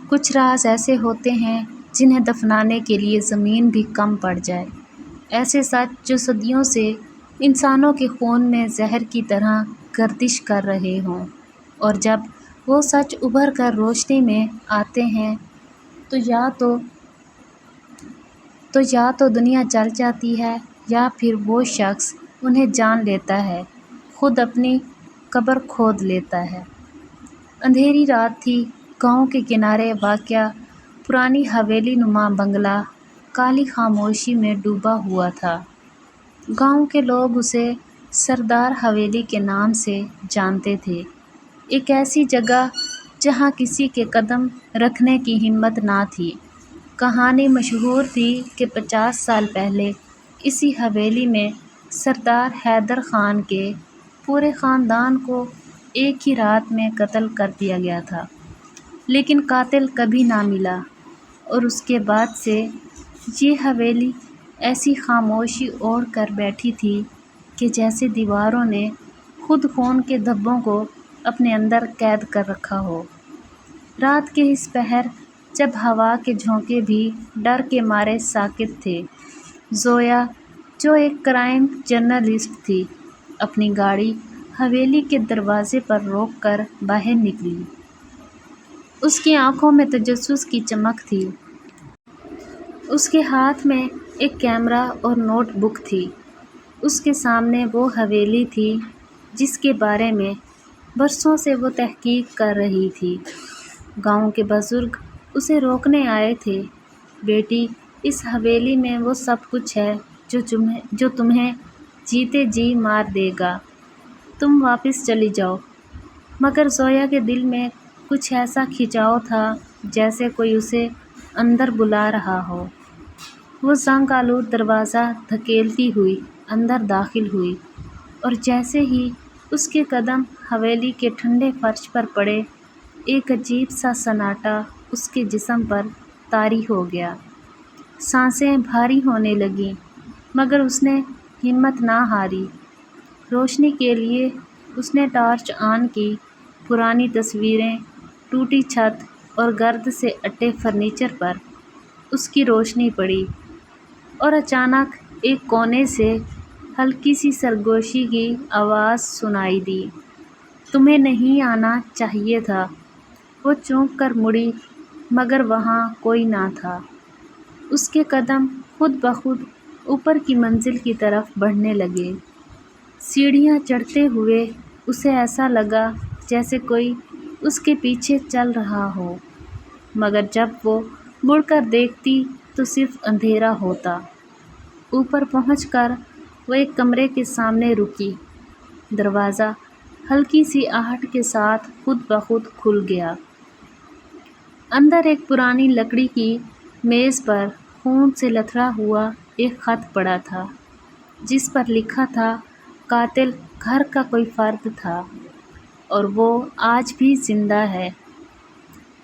کچھ راز ایسے ہوتے ہیں جنہیں دفنانے کے لیے زمین بھی کم پڑ جائے، ایسے سچ جو صدیوں سے انسانوں کے خون میں زہر کی طرح گردش کر رہے ہوں، اور جب وہ سچ ابھر کر روشنی میں آتے ہیں تو یا تو دنیا جل جاتی ہے یا پھر وہ شخص انہیں جان لیتا ہے، خود اپنی قبر کھود لیتا ہے۔ اندھیری رات تھی، گاؤں کے کنارے واقع پرانی حویلی نما بنگلہ کالی خاموشی میں ڈوبا ہوا تھا۔ گاؤں کے لوگ اسے سردار حویلی کے نام سے جانتے تھے، ایک ایسی جگہ جہاں کسی کے قدم رکھنے کی ہمت نہ تھی۔ کہانی مشہور تھی کہ 50 سال پہلے اسی حویلی میں سردار حیدر خان کے پورے خاندان کو ایک ہی رات میں قتل کر دیا گیا تھا، لیکن قاتل کبھی نہ ملا، اور اس کے بعد سے یہ حویلی ایسی خاموشی اوڑھ کر بیٹھی تھی کہ جیسے دیواروں نے خود خون کے دھبوں کو اپنے اندر قید کر رکھا ہو۔ رات کے اس پہر جب ہوا کے جھونکے بھی ڈر کے مارے ساکت تھے، زویا جو ایک کرائم جرنلسٹ تھی، اپنی گاڑی حویلی کے دروازے پر روک کر باہر نکلی۔ اس کی آنکھوں میں تجسس کی چمک تھی، اس کے ہاتھ میں ایک کیمرہ اور نوٹ بک تھی۔ اس کے سامنے وہ حویلی تھی جس کے بارے میں برسوں سے وہ تحقیق کر رہی تھی۔ گاؤں کے بزرگ اسے روکنے آئے تھے۔ بیٹی، اس حویلی میں وہ سب کچھ ہے جو تمہیں جیتے جی مار دے گا، تم واپس چلی جاؤ۔ مگر زویا کے دل میں کچھ ایسا کھنچاؤ تھا جیسے کوئی اسے اندر بلا رہا ہو۔ وہ زنگ آلود دروازہ دھکیلتی ہوئی اندر داخل ہوئی، اور جیسے ہی اس کے قدم حویلی کے ٹھنڈے فرش پر پڑے، ایک عجیب سا سناٹا اس کے جسم پر طاری ہو گیا۔ سانسیں بھاری ہونے لگیں، مگر اس نے ہمت نہ ہاری۔ روشنی کے لیے اس نے ٹارچ آن کی۔ پرانی تصویریں، ٹوٹی چھت اور گرد سے اٹے فرنیچر پر اس کی روشنی پڑی، اور اچانک ایک کونے سے ہلکی سی سرگوشی کی آواز سنائی دی، تمہیں نہیں آنا چاہیے تھا۔ وہ چونک کر مڑی، مگر وہاں کوئی نہ تھا۔ اس کے قدم خود بخود اوپر کی منزل کی طرف بڑھنے لگے۔ سیڑھیاں چڑھتے ہوئے اسے ایسا لگا جیسے کوئی اس کے پیچھے چل رہا ہو، مگر جب وہ مڑ کر دیکھتی تو صرف اندھیرا ہوتا۔ اوپر پہنچ کر وہ ایک کمرے کے سامنے رکی۔ دروازہ ہلکی سی آہٹ کے ساتھ خود بخود کھل گیا۔ اندر ایک پرانی لکڑی کی میز پر خون سے لتھڑا ہوا ایک خط پڑا تھا، جس پر لکھا تھا قاتل گھر کا کوئی فرد تھا اور وہ آج بھی زندہ ہے۔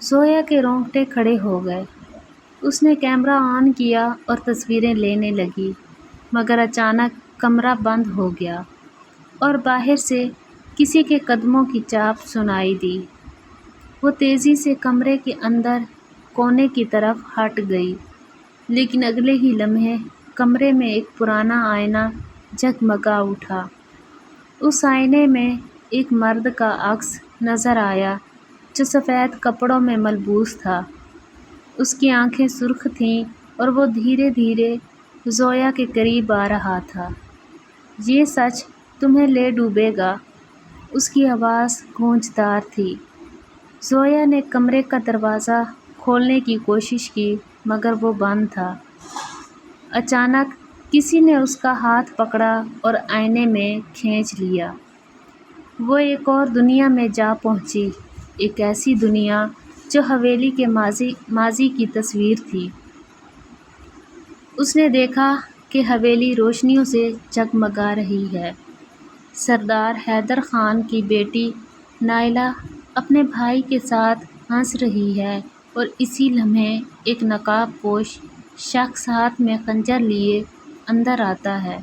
زویا کے رونگٹے کھڑے ہو گئے۔ اس نے کیمرہ آن کیا اور تصویریں لینے لگی، مگر اچانک کمرہ بند ہو گیا اور باہر سے کسی کے قدموں کی چاپ سنائی دی۔ وہ تیزی سے کمرے کے اندر کونے کی طرف ہٹ گئی، لیکن اگلے ہی لمحے کمرے میں ایک پرانا آئینہ جگمگا اٹھا۔ اس آئینے میں ایک مرد کا عکس نظر آیا جو سفید کپڑوں میں ملبوس تھا۔ اس کی آنکھیں سرخ تھیں اور وہ دھیرے دھیرے زویا کے قریب آ رہا تھا۔ یہ سچ تمہیں لے ڈوبے گا، اس کی آواز گونجدار تھی۔ زویا نے کمرے کا دروازہ کھولنے کی کوشش کی، مگر وہ بند تھا۔ اچانک کسی نے اس کا ہاتھ پکڑا اور آئینے میں کھینچ لیا۔ وہ ایک اور دنیا میں جا پہنچی، ایک ایسی دنیا جو حویلی کے ماضی کی تصویر تھی۔ اس نے دیکھا کہ حویلی روشنیوں سے جگمگا رہی ہے۔ سردار حیدر خان کی بیٹی نائلہ اپنے بھائی کے ساتھ ہنس رہی ہے، اور اسی لمحے ایک نقاب پوش شخص ہاتھ میں خنجر لیے اندر آتا ہے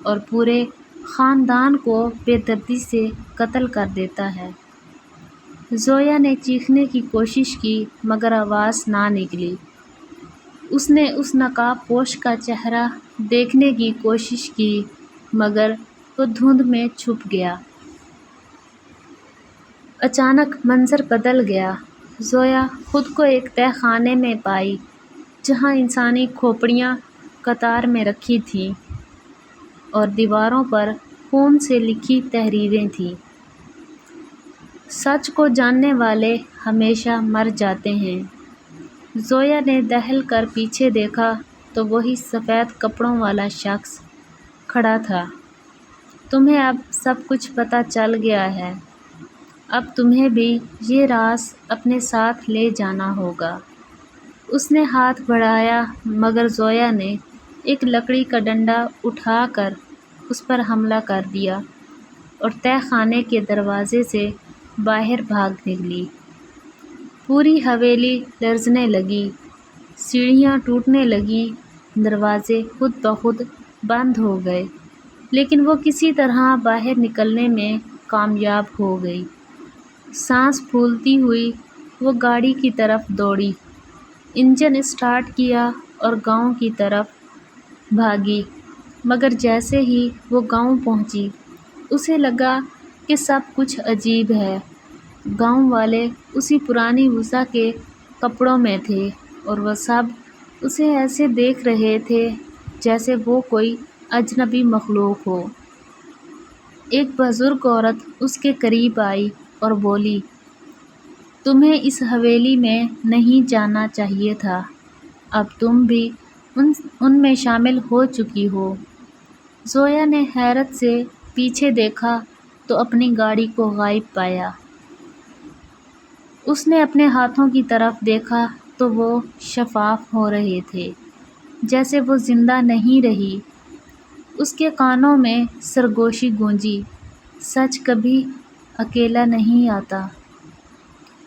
اور پورے خاندان کو بے دردی سے قتل کر دیتا ہے۔ زویا نے چیخنے کی کوشش کی مگر آواز نہ نکلی۔ اس نے اس نقاب پوش کا چہرہ دیکھنے کی کوشش کی مگر وہ دھند میں چھپ گیا۔ اچانک منظر بدل گیا۔ زویا خود کو ایک تہہ خانے میں پائی جہاں انسانی کھوپڑیاں قطار میں رکھی تھیں اور دیواروں پر خون سے لکھی تحریریں تھیں۔ سچ کو جاننے والے ہمیشہ مر جاتے ہیں۔ زویا نے دہل کر پیچھے دیکھا تو وہی سفید کپڑوں والا شخص کھڑا تھا۔ تمہیں اب سب کچھ پتہ چل گیا ہے۔ اب تمہیں بھی یہ راز اپنے ساتھ لے جانا ہوگا۔ اس نے ہاتھ بڑھایا مگر زویا نے ایک لکڑی کا ڈنڈا اٹھا کر اس پر حملہ کر دیا اور تہہ خانے کے دروازے سے باہر بھاگ نکلی۔ پوری حویلی لرزنے لگی، سیڑھیاں ٹوٹنے لگیں، دروازے خود بخود بند ہو گئے، لیکن وہ کسی طرح باہر نکلنے میں کامیاب ہو گئی۔ سانس پھولتی ہوئی وہ گاڑی کی طرف دوڑی، انجن اسٹارٹ کیا اور گاؤں کی طرف بھاگی مگر جیسے ہی وہ گاؤں پہنچی اسے لگا کہ سب کچھ عجیب ہے۔ گاؤں والے اسی پرانی وضع کے کپڑوں میں تھے اور وہ سب اسے ایسے دیکھ رہے تھے جیسے وہ کوئی اجنبی مخلوق ہو۔ ایک بزرگ عورت اس کے قریب آئی اور بولی، تمہیں اس حویلی میں نہیں جانا چاہیے تھا، اب تم بھی ان میں شامل ہو چکی ہو۔ زویا نے حیرت سے پیچھے دیکھا تو اپنی گاڑی کو غائب پایا۔ اس نے اپنے ہاتھوں کی طرف دیکھا تو وہ شفاف ہو رہے تھے، جیسے وہ زندہ نہیں رہی۔ اس کے کانوں میں سرگوشی گونجی، سچ کبھی اکیلا نہیں آتا،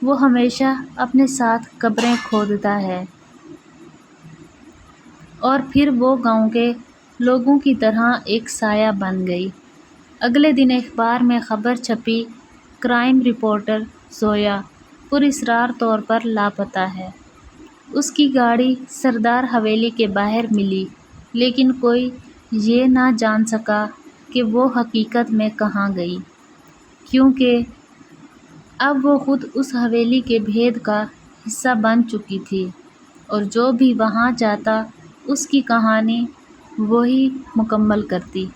وہ ہمیشہ اپنے ساتھ قبریں کھودتا ہے۔ اور پھر وہ گاؤں کے لوگوں کی طرح ایک سایہ بن گئی۔ اگلے دن اخبار میں خبر چھپی، کرائم رپورٹر زویا پراسرار طور پر لاپتہ ہے۔ اس کی گاڑی سردار حویلی کے باہر ملی لیکن کوئی یہ نہ جان سکا کہ وہ حقیقت میں کہاں گئی، کیونکہ اب وہ خود اس حویلی کے بھید کا حصہ بن چکی تھی اور جو بھی وہاں جاتا اس کی کہانی وہی مکمل کرتی۔